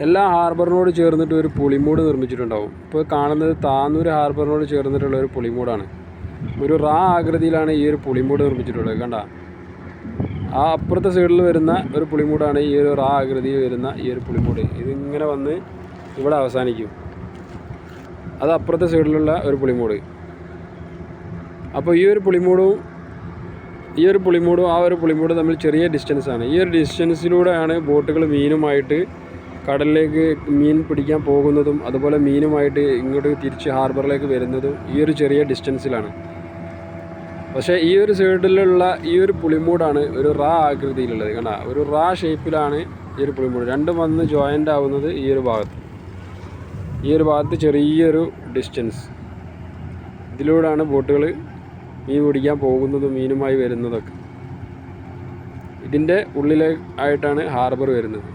എല്ലാ ഹാർബറിനോട് ചേർന്നിട്ട് ഒരു പുളിമൂട് നിർമ്മിച്ചിട്ടുണ്ടാവും. ഇപ്പോൾ കാണുന്നത് താന്നൂർ ഹാർബറിനോട് ചേർന്നിട്ടുള്ള ഒരു പുളിമൂടാണ്. ഒരു റാ ആകൃതിയിലാണ് ഈ ഒരു പുളിമൂട് നിർമ്മിച്ചിട്ടുള്ളത്. കണ്ട, ആ അപ്പുറത്തെ സൈഡിൽ വരുന്ന ഒരു പുളിമൂടാണ് ഈ ഒരു റാ ആകൃതിയിൽ വരുന്ന ഈ ഒരു പുളിമൂട്. ഇതിങ്ങനെ വന്ന് ഇവിടെ അവസാനിക്കും. അത് അപ്പുറത്തെ സൈഡിലുള്ള ഒരു പുളിമൂട്. അപ്പോൾ ഈ ഒരു പുളിമൂടും ആ ഒരു പുളിമൂടും തമ്മിൽ ചെറിയ ഡിസ്റ്റൻസാണ്. ഈ ഒരു ഡിസ്റ്റൻസിലൂടെയാണ് ബോട്ടുകൾ മീനുമായിട്ട് കടലിലേക്ക് മീൻ പിടിക്കാൻ പോകുന്നതും അതുപോലെ മീനുമായിട്ട് ഇങ്ങോട്ട് തിരിച്ച് ഹാർബറിലേക്ക് വരുന്നതും ഈ ഒരു ചെറിയ ഡിസ്റ്റൻസിലാണ്. പക്ഷേ ഈ ഒരു സൈഡിലുള്ള ഈ ഒരു പുളിമൂടാണ് ഒരു റാ ആകൃതിയിലുള്ളത്. കണ്ട, ഒരു റാ ഷേപ്പിലാണ് ഈ ഒരു പുളിമൂട്. രണ്ടും വന്ന് ജോയിൻ്റ് ആവുന്നത് ഈ ഒരു ഭാഗത്ത് ചെറിയൊരു ഡിസ്റ്റൻസ്. ഇതിലൂടെയാണ് ബോട്ടുകൾ മീൻ പിടിക്കാൻ പോകുന്നതും മീനുമായി വരുന്നതൊക്കെ. ഇതിൻ്റെ ഉള്ളിലായിട്ടാണ് ഹാർബർ വരുന്നത്.